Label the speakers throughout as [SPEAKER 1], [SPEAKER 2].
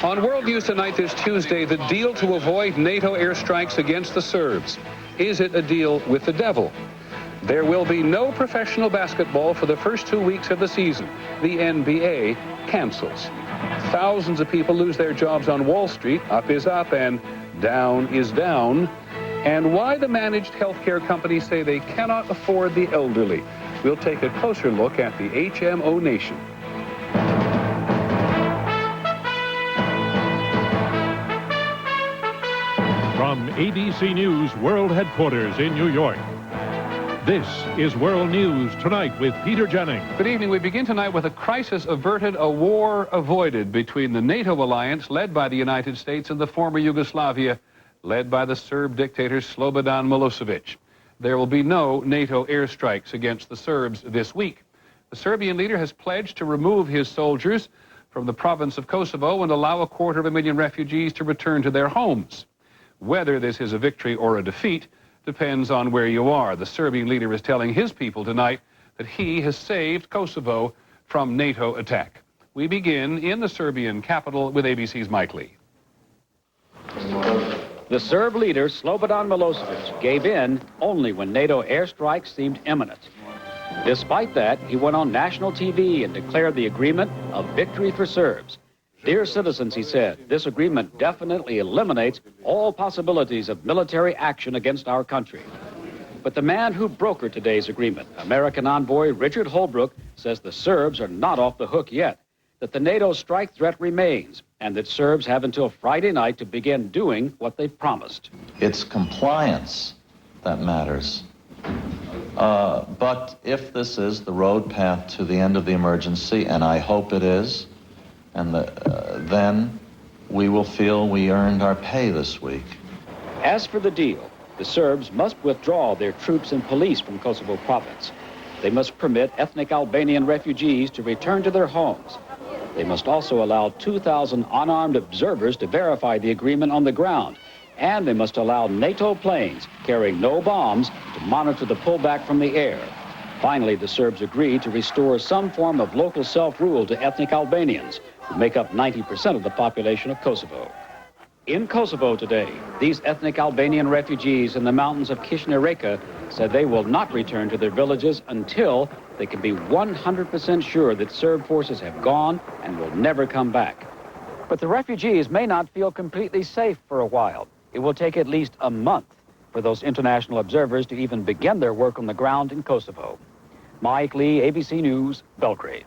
[SPEAKER 1] On World News Tonight this Tuesday, the deal to avoid NATO airstrikes against the Serbs. Is it a deal with the devil? There will be no professional basketball for the first 2 weeks of the season. The NBA cancels. Thousands of people lose their jobs on Wall Street. Up is up and down is down. And why the managed healthcare companies say they cannot afford the elderly. We'll take a closer look at the HMO Nation.
[SPEAKER 2] From ABC News World Headquarters in New York, this is World News Tonight with Peter Jennings.
[SPEAKER 1] Good evening. We begin tonight with a crisis averted, a war avoided between the NATO alliance led by the United States and the former Yugoslavia led by the Serb dictator Slobodan Milosevic. There will be no NATO airstrikes against the Serbs this week. The Serbian leader has pledged to remove his soldiers from the province of Kosovo and allow 250,000 refugees to return to their homes. Whether this is a victory or a defeat depends on where you are. The Serbian leader is telling his people tonight that he has saved Kosovo from NATO attack. We begin in the Serbian capital with ABC's Mike Lee.
[SPEAKER 3] The Serb leader, Slobodan Milosevic, gave in only when NATO airstrikes seemed imminent. Despite that, he went on national TV and declared the agreement a victory for Serbs. Dear citizens, he said, this agreement definitely eliminates all possibilities of military action against our country. But the man who brokered today's agreement, American envoy Richard Holbrooke, says the Serbs are not off the hook yet, that the NATO strike threat remains, and that Serbs have until Friday night to begin doing what they've promised.
[SPEAKER 4] It's compliance that matters. But if this is the road path to the end of the emergency, and I hope it is, and then we will feel we earned our pay this week.
[SPEAKER 3] As for the deal, the Serbs must withdraw their troops and police from Kosovo province. They must permit ethnic Albanian refugees to return to their homes. They must also allow 2,000 unarmed observers to verify the agreement on the ground. And they must allow NATO planes carrying no bombs to monitor the pullback from the air. Finally, the Serbs agreed to restore some form of local self-rule to ethnic Albanians, who make up 90% of the population of Kosovo. In Kosovo today, these ethnic Albanian refugees in the mountains of Kishne Reka said they will not return to their villages until they can be 100% sure that Serb forces have gone and will never come back. But the refugees may not feel completely safe for a while. It will take at least a month for those international observers to even begin their work on the ground in Kosovo. Mike Lee, ABC News, Belgrade.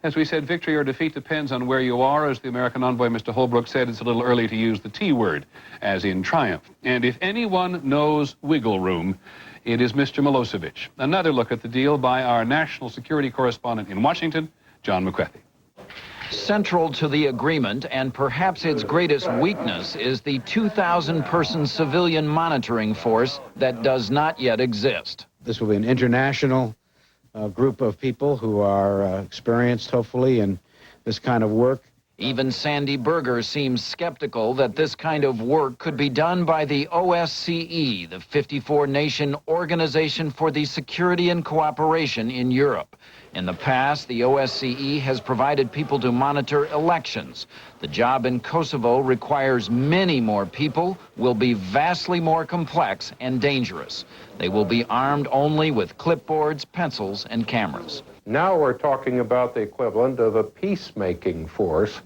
[SPEAKER 1] As we said, victory or defeat depends on where you are. As the American envoy, Mr. Holbrooke, said, it's a little early to use the T word, as in triumph. And if anyone knows wiggle room, it is Mr. Milosevic. Another look at the deal by our national security correspondent in Washington, John McWethy.
[SPEAKER 5] Central to the agreement, and perhaps its greatest weakness, is the 2,000-person civilian monitoring force that does not yet exist.
[SPEAKER 6] This will be an international group of people who are experienced, hopefully, in this kind of work.
[SPEAKER 5] Even Sandy Berger seems skeptical that this kind of work could be done by the OSCE, the 54-nation Organization for the Security and Cooperation in Europe. In the past, the OSCE has provided people to monitor elections. The job in Kosovo requires many more people, will be vastly more complex and dangerous. They will be armed only with clipboards, pencils, and cameras.
[SPEAKER 7] Now we're talking about the equivalent of a peacemaking force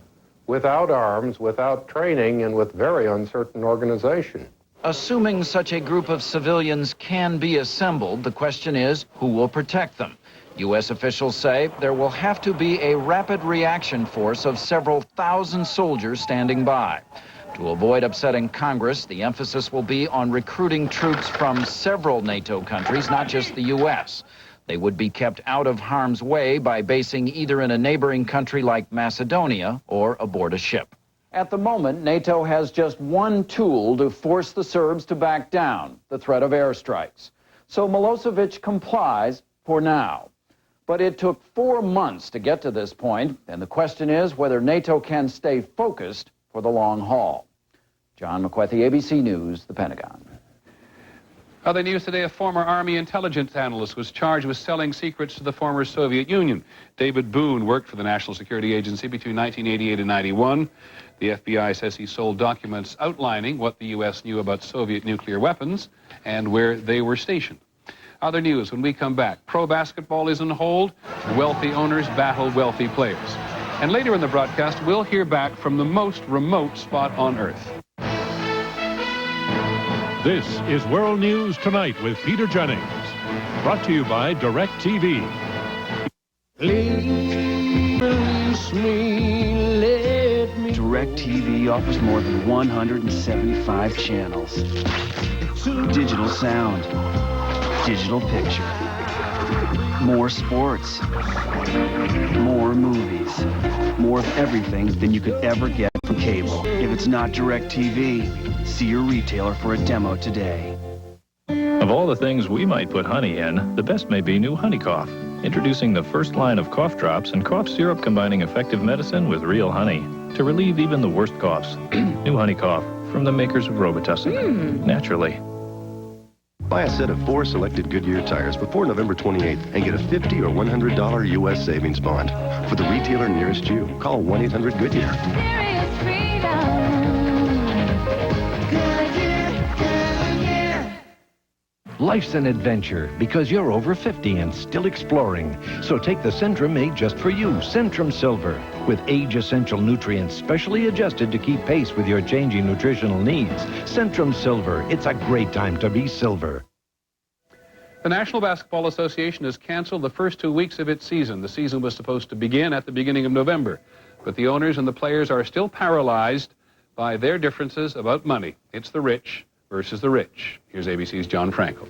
[SPEAKER 7] without arms, without training, and with very uncertain organization.
[SPEAKER 5] Assuming such a group of civilians can be assembled, the question is, who will protect them? U.S. officials say there will have to be a rapid reaction force of several thousand soldiers standing by. To avoid upsetting Congress, the emphasis will be on recruiting troops from several NATO countries, not just the U.S. They would be kept out of harm's way by basing either in a neighboring country like Macedonia or aboard a ship. At the moment, NATO has just one tool to force the Serbs to back down, the threat of airstrikes. So Milosevic complies for now. But it took 4 months to get to this point, and the question is whether NATO can stay focused for the long haul. John McWethy, ABC News, the Pentagon.
[SPEAKER 1] Other news today, a former Army intelligence analyst was charged with selling secrets to the former Soviet Union. David Boone worked for the National Security Agency between 1988 and 91. The FBI says he sold documents outlining what the U.S. knew about Soviet nuclear weapons and where they were stationed. Other news when we come back. Pro basketball is on hold. Wealthy owners battle wealthy players. And later in the broadcast, we'll hear back from the most remote spot on Earth.
[SPEAKER 2] This is World News Tonight with Peter Jennings. Brought to you by DirecTV.
[SPEAKER 8] DirecTV offers more than 175 channels. Digital sound. Digital picture. More sports. More movies. More of everything than you could ever get from cable. If it's not DirecTV, see your retailer for a demo today.
[SPEAKER 9] Of all the things we might put honey in, the best may be new Honey Cough. Introducing the first line of cough drops and cough syrup combining effective medicine with real honey to relieve even the worst coughs. New Honey Cough from the makers of Robitussin. Naturally.
[SPEAKER 10] Buy a set of 4 selected Goodyear tires before November 28th and get a $50 or $100 U.S. savings bond. For the retailer nearest you, call 1-800-GOODYEAR.
[SPEAKER 11] Life's an adventure because you're over 50 and still exploring. So take the Centrum made just for you, Centrum Silver, with age-essential nutrients specially adjusted to keep pace with your changing nutritional needs. Centrum Silver, it's a great time to be silver.
[SPEAKER 1] The National Basketball Association has canceled the first 2 weeks of its season. The season was supposed to begin at the beginning of November, but the owners and the players are still paralyzed by their differences about money. It's the rich versus the rich. Here's ABC's John Frankel.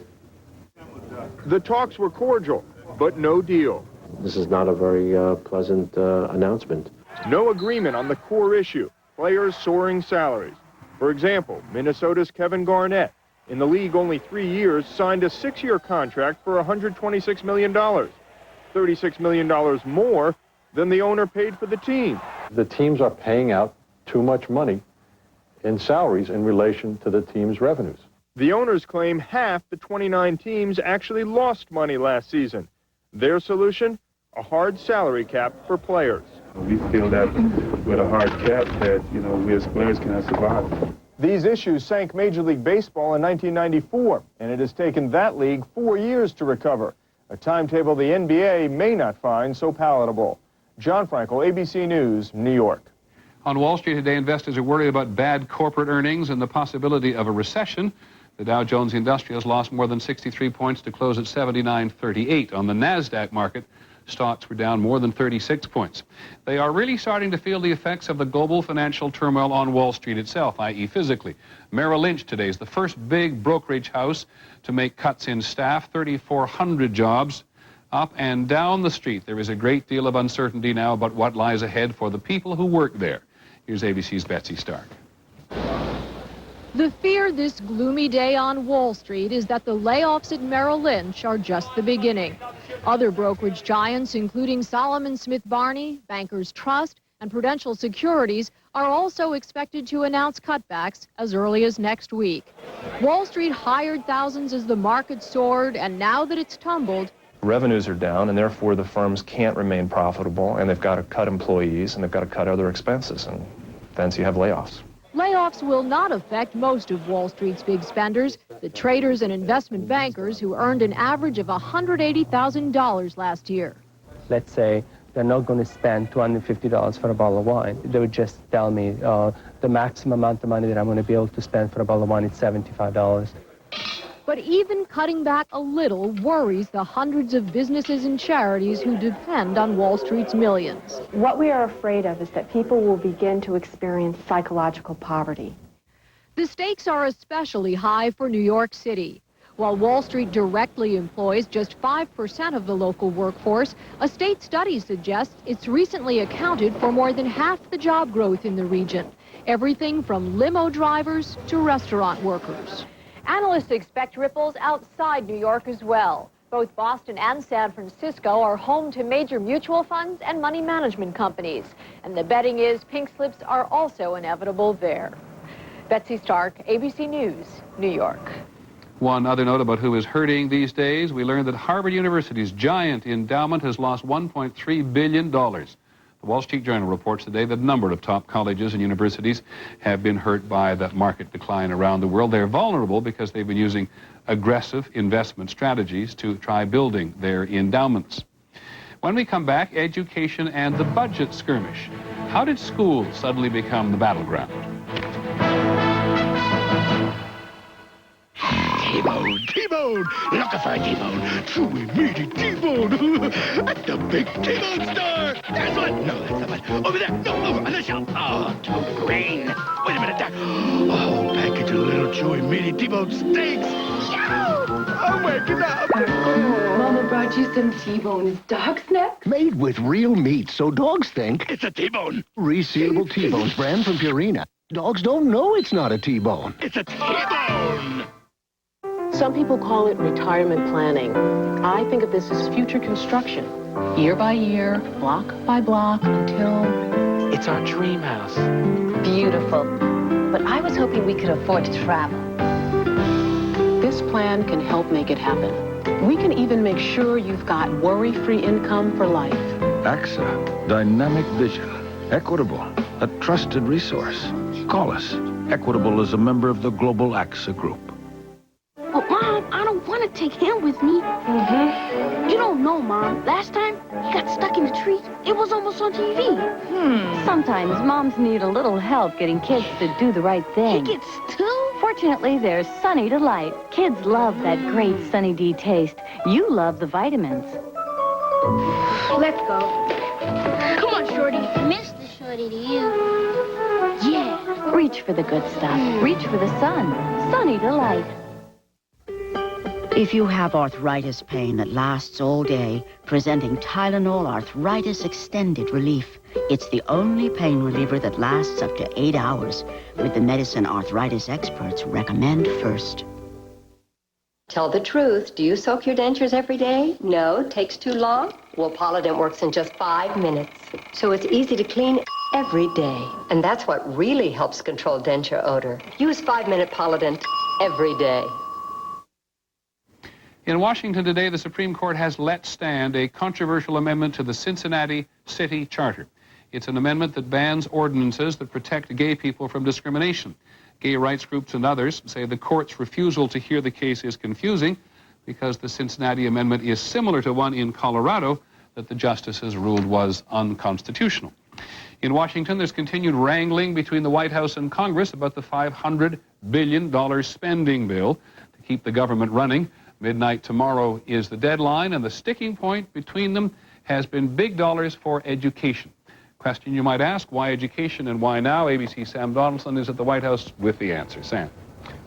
[SPEAKER 12] The talks were cordial, but no deal.
[SPEAKER 13] This is not a very pleasant announcement.
[SPEAKER 12] No agreement on the core issue, players' soaring salaries. For example, Minnesota's Kevin Garnett, in the league only 3 years, signed a 6-year contract for $126 million, $36 million more than the owner paid for the team.
[SPEAKER 13] The teams are paying out too much money in salaries in relation to the team's revenues.
[SPEAKER 12] The owners claim half the 29 teams actually lost money last season. Their solution? A hard salary cap for players.
[SPEAKER 14] We feel that with a hard cap that, we as players cannot survive.
[SPEAKER 12] These issues sank Major League Baseball in 1994, and it has taken that league 4 years to recover, a timetable the NBA may not find so palatable. John Frankel, ABC News, New York.
[SPEAKER 1] On Wall Street today, investors are worried about bad corporate earnings and the possibility of a recession. The Dow Jones Industrials lost more than 63 points to close at 79.38. On the NASDAQ market, stocks were down more than 36 points. They are really starting to feel the effects of the global financial turmoil on Wall Street itself, i.e. physically. Merrill Lynch today is the first big brokerage house to make cuts in staff, 3,400 jobs. Up and down the street, there is a great deal of uncertainty now about what lies ahead for the people who work there. Here's ABC's Betsy Stark.
[SPEAKER 15] The fear this gloomy day on Wall Street is that the layoffs at Merrill Lynch are just the beginning. Other brokerage giants, including Solomon Smith Barney, Bankers Trust, and Prudential Securities, are also expected to announce cutbacks as early as next week. Wall Street hired thousands as the market soared, and now that it's tumbled,
[SPEAKER 16] revenues are down, and therefore the firms can't remain profitable, and they've got to cut employees, and they've got to cut other expenses, and then so you have layoffs.
[SPEAKER 15] Layoffs will not affect most of Wall Street's big spenders, the traders and investment bankers who earned an average of $180,000 last year.
[SPEAKER 17] Let's say they're not going to spend $250 for a bottle of wine. They would just tell me the maximum amount of money that I'm going to be able to spend for a bottle of wine is $75.
[SPEAKER 15] But even cutting back a little worries the hundreds of businesses and charities who depend on Wall Street's millions.
[SPEAKER 18] What we are afraid of is that people will begin to experience psychological poverty.
[SPEAKER 15] The stakes are especially high for New York City. While Wall Street directly employs just 5% of the local workforce, a state study suggests it's recently accounted for more than half the job growth in the region. Everything from limo drivers to restaurant workers. Analysts expect ripples outside New York as well. Both Boston and San Francisco are home to major mutual funds and money management companies. And the betting is pink slips are also inevitable there. Betsy Stark, ABC News, New York.
[SPEAKER 1] One other note about who is hurting these days, we learned that Harvard University's giant endowment has lost $1.3 billion. The Wall Street Journal reports today that a number of top colleges and universities have been hurt by the market decline around the world. They're vulnerable because they've been using aggressive investment strategies to try building their endowments. When we come back, education and the budget skirmish. How did schools suddenly become the battleground?
[SPEAKER 19] T-bone, T-bone, look for T-bone, chewy, meaty T-bone, at the big T-bone store. There's one, no, that's the one, over there, no, over on the shelf, oh, too green. Wait a minute, there, oh, package of little chewy, meaty T-bone steaks. I'm waking up.
[SPEAKER 20] Mama brought you some T-bone dog snacks.
[SPEAKER 19] Made with real meat, so dogs think it's a T-bone. Resealable T-bones, brand from Purina. Dogs don't know it's not a T-bone. It's a T-bone.
[SPEAKER 21] Some people call it retirement planning. I think of this as future construction. Year by year, block by block, until...
[SPEAKER 22] It's our dream house.
[SPEAKER 21] Beautiful. But I was hoping we could afford to travel. This plan can help make it happen. We can even make sure you've got worry-free income for life.
[SPEAKER 23] AXA, dynamic vision, equitable, a trusted resource. Call us. Equitable is a member of the global AXA group.
[SPEAKER 24] But, Mom, I don't want to take him with me. You don't know, Mom. Last time, he got stuck in a tree. It was almost on TV.
[SPEAKER 25] Sometimes moms need a little help getting kids to do the right thing.
[SPEAKER 24] He gets two?
[SPEAKER 25] Fortunately, there's Sunny Delight. Kids love that great Sunny D taste. You love the vitamins.
[SPEAKER 24] Let's go. Come on, Shorty. Mr. Shorty to you. Yeah.
[SPEAKER 25] Reach for the good stuff. Reach for the sun. Sunny Delight.
[SPEAKER 26] If you have arthritis pain that lasts all day, presenting Tylenol Arthritis Extended Relief. It's the only pain reliever that lasts up to 8 hours, with the medicine arthritis experts recommend first.
[SPEAKER 27] Tell the truth. Do you soak your dentures every day? No? Takes too long? Well, Polident works in just 5 minutes. So it's easy to clean every day. And that's what really helps control denture odor. Use 5-minute Polident every day.
[SPEAKER 1] In Washington today, the Supreme Court has let stand a controversial amendment to the Cincinnati City Charter. It's an amendment that bans ordinances that protect gay people from discrimination. Gay rights groups and others say the court's refusal to hear the case is confusing because the Cincinnati amendment is similar to one in Colorado that the justices ruled was unconstitutional. In Washington, there's continued wrangling between the White House and Congress about the $500 billion spending bill to keep the government running. Midnight tomorrow is the deadline, and the sticking point between them has been big dollars for education. Question you might ask, why education and why now? ABC's Sam Donaldson is at the White House with the answer. Sam.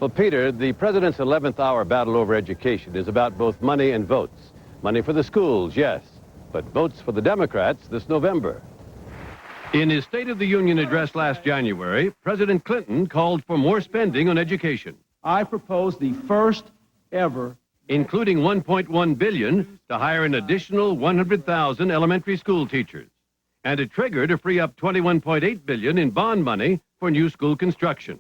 [SPEAKER 28] Well, Peter, the president's 11th hour battle over education is about both money and votes. Money for the schools, yes, but votes for the Democrats this November. In his State of the Union address last January, President Clinton called for more spending on education.
[SPEAKER 29] I propose the first ever,
[SPEAKER 28] including $1.1 billion to hire an additional 100,000 elementary school teachers, and a trigger to free up $21.8 billion in bond money for new school construction.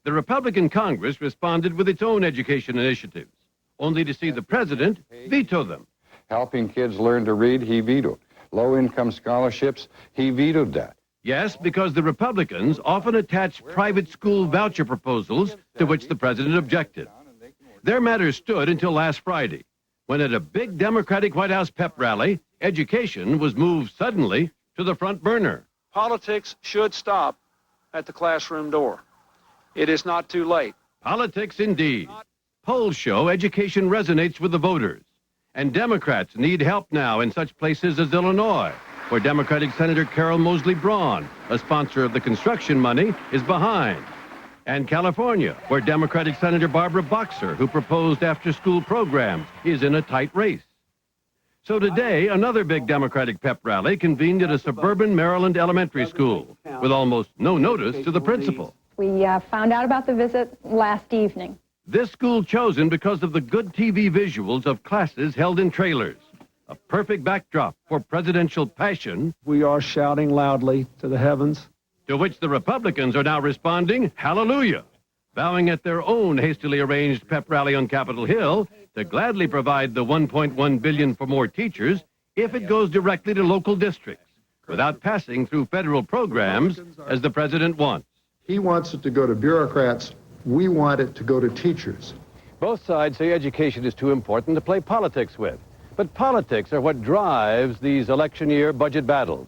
[SPEAKER 28] The Republican Congress responded with its own education initiatives, only to see the president veto them.
[SPEAKER 30] Helping kids learn to read, he vetoed. Low-income scholarships, he vetoed that.
[SPEAKER 28] Yes, because the Republicans often attach private school voucher proposals to which the president objected. Their matters stood until last Friday, when at a big Democratic White House pep rally, education was moved suddenly to the front burner.
[SPEAKER 31] Politics should stop at the classroom door. It is not too late.
[SPEAKER 28] Politics indeed. Polls show education resonates with the voters, and Democrats need help now in such places as Illinois, where Democratic Senator Carol Moseley Braun, a sponsor of the construction money, is behind. And California, where Democratic Senator Barbara Boxer, who proposed after-school programs, is in a tight race. So today, another big Democratic pep rally convened at a suburban Maryland elementary school, with almost no notice to the principal.
[SPEAKER 32] We found out about the visit last evening.
[SPEAKER 28] This school chosen because of the good TV visuals of classes held in trailers. A perfect backdrop for presidential passion.
[SPEAKER 29] We are shouting loudly to the heavens.
[SPEAKER 28] To which the Republicans are now responding, hallelujah. vowing at their own hastily arranged pep rally on Capitol Hill to gladly provide the $1.1 billion for more teachers if it goes directly to local districts, without passing through federal programs as the president wants.
[SPEAKER 2] He wants it to go to bureaucrats. We want it to go to teachers.
[SPEAKER 28] Both sides say education is too important to play politics with. But politics are what drives these election year budget battles.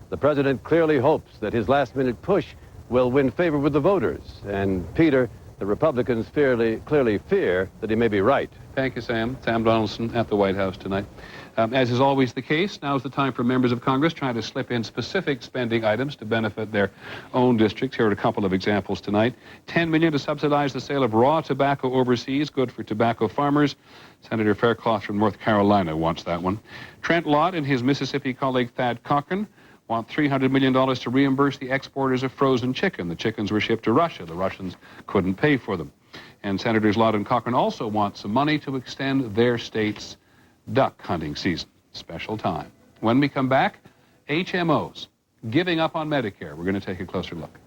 [SPEAKER 28] The president clearly hopes that his last-minute push will win favor with the voters. And, Peter, the Republicans clearly fear that he may be right.
[SPEAKER 1] Thank you, Sam. Sam Donaldson at the White House tonight. As is always the case, now is the time for members of Congress trying to slip in specific spending items to benefit their own districts. Here are a couple of examples tonight. $10 million to subsidize the sale of raw tobacco overseas, good for tobacco farmers. Senator Faircloth from North Carolina wants that one. Trent Lott and his Mississippi colleague Thad Cochran want $300 million to reimburse the exporters of frozen chicken. The chickens were shipped to Russia. The Russians couldn't pay for them. And Senators Lott and Cochran also want some money to extend their state's duck hunting season. Special time. When we come back, HMOs giving up on Medicare. We're going to take a closer look.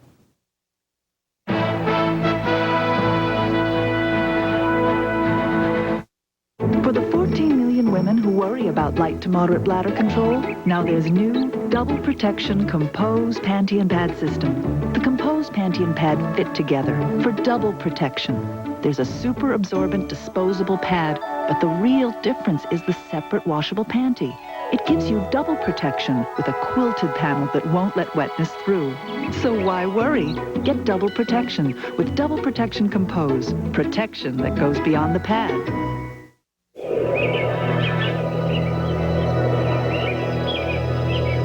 [SPEAKER 3] For the 14 million women who worry about light to moderate bladder control, now there's new Double Protection Compose Panty and Pad system. The Compose Panty and Pad fit together for double protection. There's a super absorbent disposable pad, but the real difference is the separate washable panty. It gives you double protection with a quilted panel that won't let wetness through. So why worry? Get double protection with Double Protection Compose. Protection that goes beyond the pad.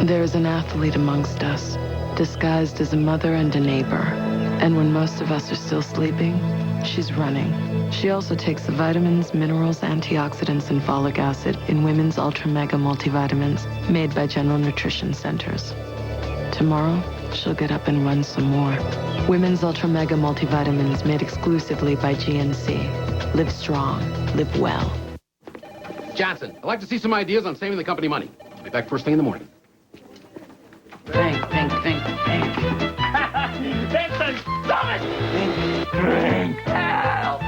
[SPEAKER 21] There's an athlete amongst us, disguised as a mother and a neighbor. And when most of us are still sleeping, she's running. She also takes the vitamins, minerals, antioxidants, and folic acid in Women's Ultra Mega Multivitamins made by General Nutrition Centers. Tomorrow, she'll get up and run some more. Women's Ultra Mega Multivitamins made exclusively by GNC. Live strong, live well.
[SPEAKER 4] Johnson, I'd like to see some ideas on saving the company money. I'll be back first thing in the morning.
[SPEAKER 5] Think.
[SPEAKER 19] That's the dumbest!
[SPEAKER 5] Think.
[SPEAKER 19] Help!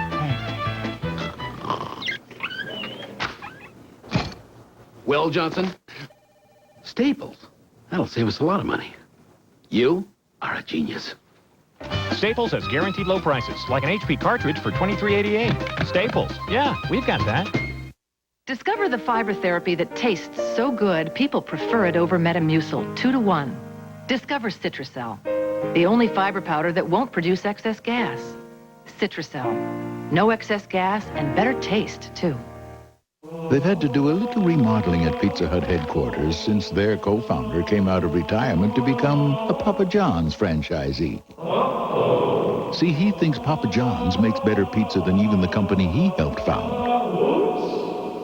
[SPEAKER 4] Well, Johnson, Staples. That'll save us a lot of money. You are a genius.
[SPEAKER 6] Staples has guaranteed low prices, like an HP cartridge for $23.88. Staples. Yeah, we've got that.
[SPEAKER 7] Discover the fiber therapy that tastes so good, people prefer it over Metamucil, 2-to-1. Discover Citracel, the only fiber powder that won't produce excess gas. Citracel, no excess gas and better taste, too.
[SPEAKER 23] They've had to do a little remodeling at Pizza Hut headquarters since their co-founder came out of retirement to become a Papa John's franchisee. See, he thinks Papa John's makes better pizza than even the company he helped found.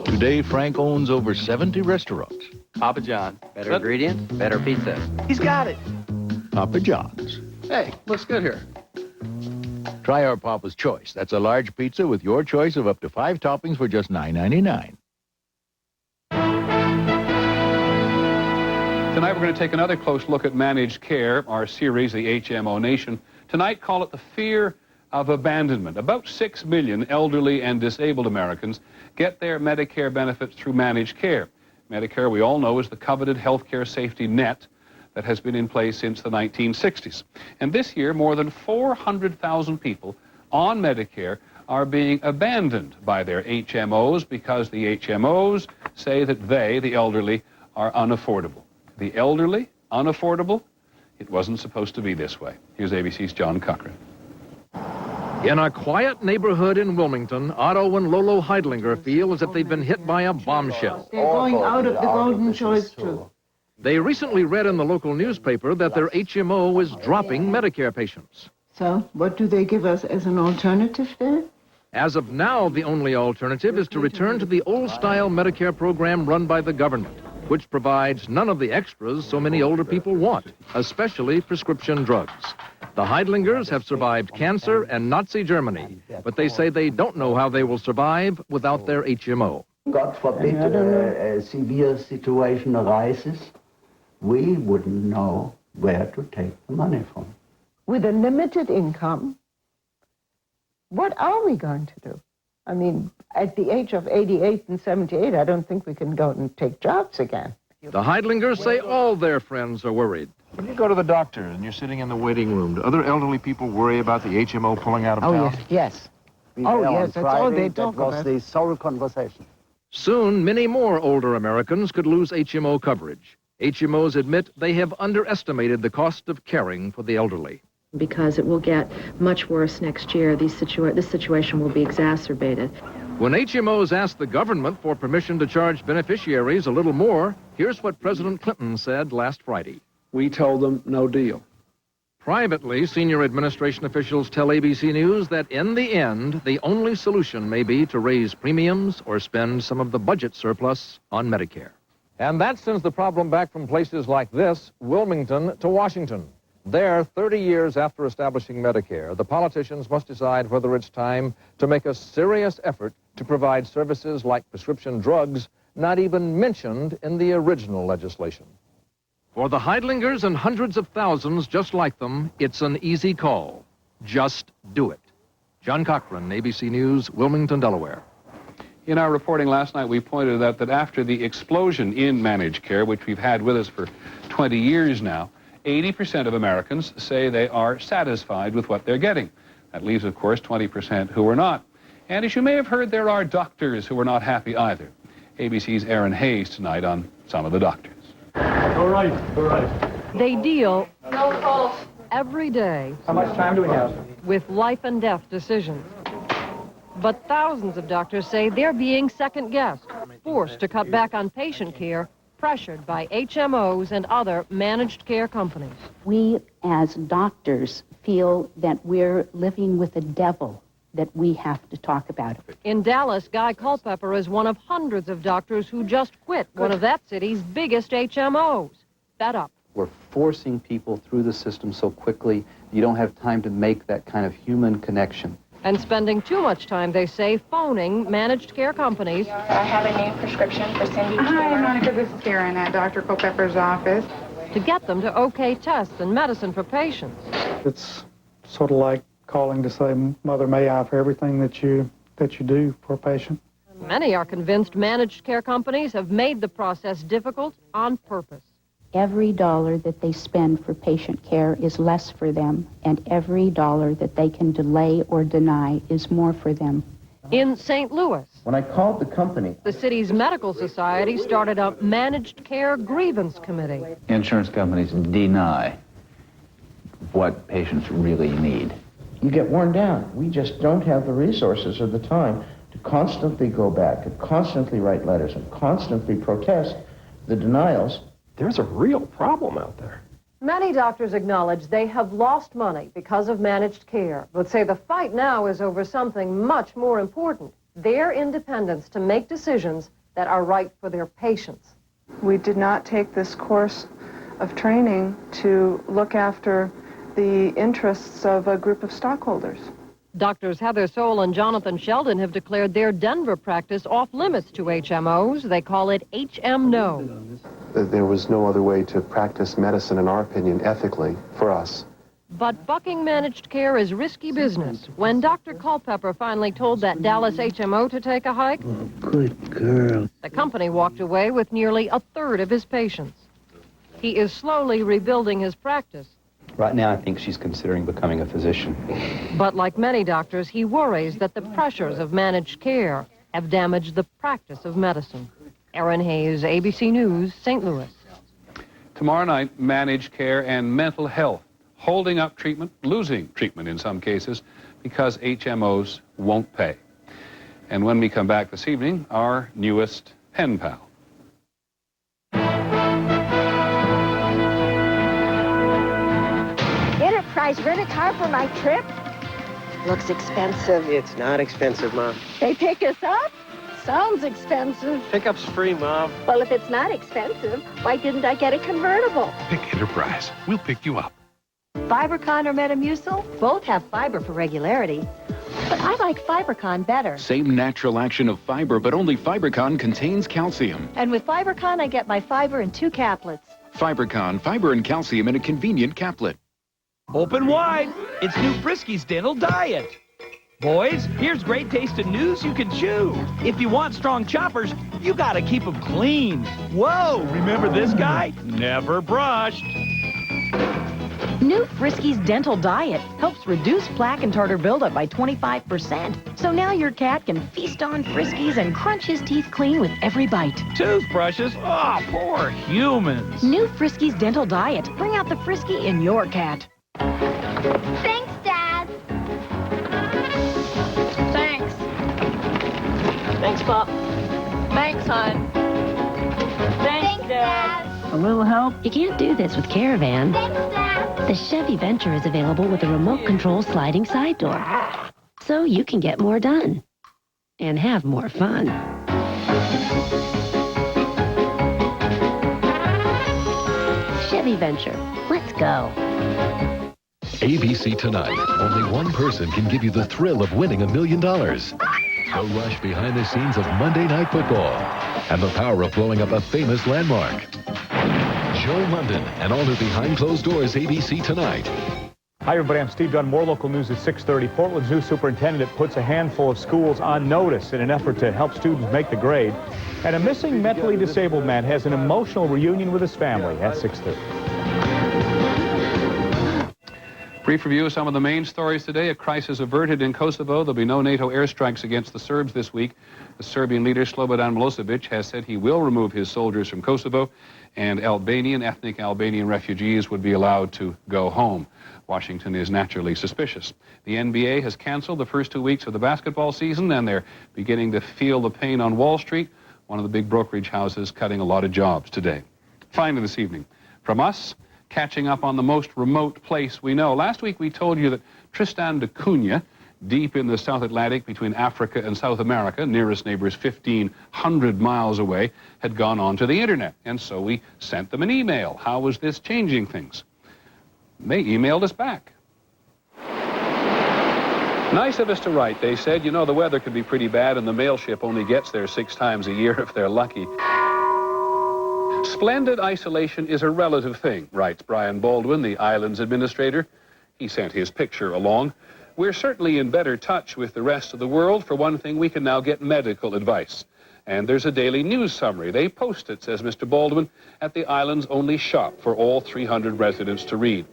[SPEAKER 23] Today, Frank owns over 70 restaurants.
[SPEAKER 5] Papa John. Better ingredients, better pizza. He's got it.
[SPEAKER 23] Papa John's.
[SPEAKER 4] Hey, looks good here.
[SPEAKER 23] Try our Papa's Choice. That's a large pizza with your choice of up to 5 toppings for just $9.99.
[SPEAKER 1] Tonight we're going to take another close look at managed care, our series, the HMO Nation. Tonight, call it the fear of abandonment. About 6 million elderly and disabled Americans get their Medicare benefits through managed care. Medicare, we all know, is the coveted health care safety net that has been in place since the 1960s. And this year, more than 400,000 people on Medicare are being abandoned by their HMOs because the HMOs say that they, the elderly, are unaffordable. The elderly, unaffordable? It wasn't supposed to be this way. Here's ABC's John Cochran.
[SPEAKER 29] In a quiet neighborhood in Wilmington, Otto and Lolo Heidlinger feel as if they've been hit by a bombshell.
[SPEAKER 8] They're going out of the Golden Choice too.
[SPEAKER 29] They recently read in the local newspaper that their HMO is dropping Medicare patients.
[SPEAKER 8] So, what do they give us as an alternative there?
[SPEAKER 29] As of now, the only alternative is to return to the old-style Medicare program run by the government, which provides none of the extras so many older people want, especially prescription drugs. The Heidlingers have survived cancer and Nazi Germany, but they say they don't know how they will survive without their HMO.
[SPEAKER 9] God forbid a severe situation arises, we wouldn't know where to take the money from.
[SPEAKER 8] With a limited income What are we going to do? I mean, at the age of 88 and 78, I don't think we can go and take jobs again.
[SPEAKER 29] The Heidlingers say all their friends are worried.
[SPEAKER 10] When you go to the doctor and you're sitting in the waiting room, do other elderly people worry about the HMO pulling out of town?
[SPEAKER 8] Yes. Yes, that's all they talk about.
[SPEAKER 9] That was the sole conversation.
[SPEAKER 29] Soon, many more older Americans could lose HMO coverage. HMOs admit they have underestimated the cost of caring for the elderly.
[SPEAKER 21] Because it will get much worse next year. This situation will be exacerbated.
[SPEAKER 29] When HMOs asked the government for permission to charge beneficiaries a little more, here's what President Clinton said last Friday.
[SPEAKER 31] We told them no deal.
[SPEAKER 29] Privately, senior administration officials tell ABC News that in the end, the only solution may be to raise premiums or spend some of the budget surplus on Medicare. And that sends the problem back from places like this, Wilmington, to Washington. There, 30 years after establishing Medicare, the politicians must decide whether it's time to make a serious effort to provide services like prescription drugs not even mentioned in the original legislation. For the Heidlingers and hundreds of thousands just like them, it's an easy call. Just do it. John Cochran, ABC News, Wilmington, Delaware.
[SPEAKER 1] In our reporting last night, we pointed out that after the explosion in managed care, which we've had with us for 20 years now, 80% of Americans say they are satisfied with what they're getting. That leaves, of course, 20% who are not. And as you may have heard, there are doctors who are not happy either. ABC's Aaron Hayes tonight on some of the doctors.
[SPEAKER 11] All right.
[SPEAKER 12] They deal every day.
[SPEAKER 11] How much time do we have?
[SPEAKER 12] With life and death decisions. But thousands of doctors say they're being second-guessed, forced to cut back on patient care, pressured by HMOs and other managed care companies.
[SPEAKER 21] We, as doctors, feel that we're living with a devil that we have to talk about.
[SPEAKER 12] In Dallas, Guy Culpepper is one of hundreds of doctors who just quit one of that city's biggest HMOs. Fed up.
[SPEAKER 13] We're forcing people through the system so quickly, you don't have time to make that kind of human connection.
[SPEAKER 12] And spending too much time, they say, phoning managed care companies.
[SPEAKER 14] I have a new prescription for Cindy. Hi, Monica, this is Karen at Dr. Culpepper's office.
[SPEAKER 12] To get them to okay tests and medicine for patients.
[SPEAKER 11] It's sort of like calling to say, Mother, may I, for everything that you do for a patient.
[SPEAKER 12] Many are convinced managed care companies have made the process difficult on purpose.
[SPEAKER 21] Every dollar that they spend for patient care is less for them, and every dollar that they can delay or deny is more for them.
[SPEAKER 12] In St. Louis,
[SPEAKER 15] when I called the company,
[SPEAKER 12] the city's medical society started a managed care grievance committee.
[SPEAKER 16] Insurance companies deny what patients really need.
[SPEAKER 15] You get worn down. We just don't have the resources or the time to constantly go back and constantly write letters and constantly protest the denials.
[SPEAKER 17] There's a real problem out there.
[SPEAKER 12] Many doctors acknowledge they have lost money because of managed care, but say the fight now is over something much more important, their independence to make decisions that are right for their patients.
[SPEAKER 18] We did not take this course of training to look after the interests of a group of stockholders.
[SPEAKER 12] Doctors Heather Soul and Jonathan Sheldon have declared their Denver practice off limits to HMOs. They call it HM-No.
[SPEAKER 20] There was no other way to practice medicine, in our opinion, ethically for us.
[SPEAKER 12] But bucking managed care is risky business. When Dr. Culpepper finally told that Dallas HMO to take a hike,
[SPEAKER 15] good girl,
[SPEAKER 12] the company walked away with nearly a third of his patients. He is slowly rebuilding his practice.
[SPEAKER 13] Right now, I think she's considering becoming a physician.
[SPEAKER 12] But like many doctors, he worries that the pressures of managed care have damaged the practice of medicine. Aaron Hayes, ABC News, St. Louis.
[SPEAKER 1] Tomorrow night, managed care and mental health. Holding up treatment, losing treatment in some cases, because HMOs won't pay. And when we come back this evening, our newest pen pal.
[SPEAKER 22] Enterprise rent-a-car for my trip?
[SPEAKER 24] Looks expensive.
[SPEAKER 22] It's not expensive, Mom.
[SPEAKER 24] They pick us up? Sounds expensive.
[SPEAKER 22] Pickup's free, Mom.
[SPEAKER 24] Well, if it's not expensive, why didn't I get a convertible?
[SPEAKER 33] Pick Enterprise. We'll pick you up.
[SPEAKER 34] Fibercon or Metamucil? Both have fiber for regularity. But I like Fibercon better.
[SPEAKER 35] Same natural action of fiber, but only Fibercon contains calcium.
[SPEAKER 34] And with Fibercon, I get my fiber in 2 caplets.
[SPEAKER 35] Fibercon, fiber and calcium in a convenient caplet.
[SPEAKER 36] Open wide. It's new Friskies Dental Diet.
[SPEAKER 2] Boys, here's great tasting news you can chew. If you want strong choppers, you gotta keep them clean. Whoa, remember this guy? Never brushed.
[SPEAKER 3] New Friskies Dental Diet helps reduce plaque and tartar buildup by 25%. So now your cat can feast on Friskies and crunch his teeth clean with every bite.
[SPEAKER 2] Toothbrushes? Oh, poor humans.
[SPEAKER 3] New Friskies Dental Diet. Bring out the Frisky in your cat.
[SPEAKER 24] Thanks, Dad.
[SPEAKER 34] Thanks. Thanks, Pop. Thanks, hon. Thanks, Dad. A little help?
[SPEAKER 4] You can't do this with Caravan.
[SPEAKER 24] Thanks, Dad.
[SPEAKER 4] The Chevy Venture is available with a remote control sliding side door. So you can get more done. And have more fun. Chevy Venture. Let's go.
[SPEAKER 5] ABC Tonight. Only one person can give you the thrill of winning $1 million. So rush behind the scenes of Monday Night Football and the power of blowing up a famous landmark. Joe London and all the Behind Closed Doors ABC Tonight.
[SPEAKER 6] Hi, everybody. I'm Steve Dunn. More local news at 6:30. Portland's new superintendent puts a handful of schools on notice in an effort to help students make the grade. And a missing mentally disabled man has an emotional reunion with his family at 6:30.
[SPEAKER 1] Brief review of some of the main stories today. A crisis averted in Kosovo. There'll be no NATO airstrikes against the Serbs this week. The Serbian leader Slobodan Milosevic has said he will remove his soldiers from Kosovo, and ethnic Albanian refugees would be allowed to go home. Washington is naturally suspicious. The NBA has canceled the first 2 weeks of the basketball season, and they're beginning to feel the pain on Wall Street, one of the big brokerage houses cutting a lot of jobs today. Finally this evening, from us, catching up on the most remote place we know. Last week we told you that Tristan da Cunha, deep in the South Atlantic between Africa and South America, nearest neighbors 1,500 miles away, had gone onto the internet. And so we sent them an email. How was this changing things? They emailed us back. Nice of us to write. They said, you know, the weather can be pretty bad and the mail ship only gets there 6 times a year if they're lucky. Splendid isolation is a relative thing, writes Brian Baldwin, the island's administrator. He sent his picture along. We're certainly in better touch with the rest of the world. For one thing, we can now get medical advice. And there's a daily news summary. They post it, says Mr. Baldwin, at the island's only shop for all 300 residents to read.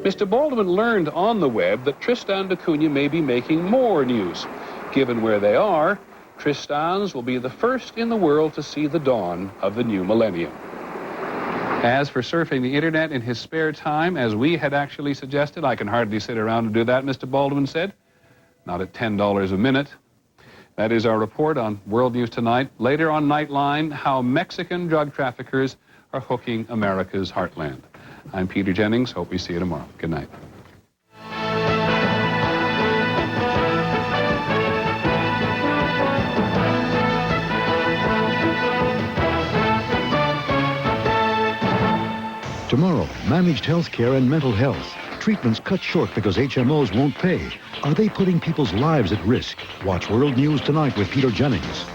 [SPEAKER 1] Mr. Baldwin learned on the web that Tristan da Cunha may be making more news. Given where they are, Tristans will be the first in the world to see the dawn of the new millennium. As for surfing the internet in his spare time, as we had actually suggested, I can hardly sit around and do that, Mr. Baldwin said. Not at $10 a minute. That is our report on World News Tonight. Later on Nightline, how Mexican drug traffickers are hooking America's heartland. I'm Peter Jennings. Hope we see you tomorrow. Good night.
[SPEAKER 7] Tomorrow, managed health care and mental health. Treatments cut short because HMOs won't pay. Are they putting people's lives at risk? Watch World News Tonight with Peter Jennings.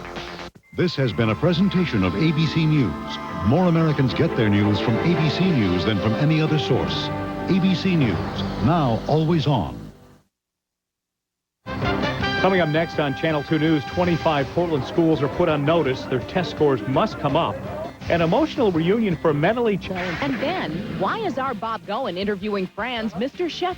[SPEAKER 7] This has been a presentation of ABC News. More Americans get their news from ABC News than from any other source. ABC News, now always on.
[SPEAKER 6] Coming up next on Channel 2 News, 25 Portland schools are put on notice. Their test scores must come up. An emotional reunion for mentally challenged.
[SPEAKER 21] And then, why is our Bob Goen interviewing Fran's Mr. Chef?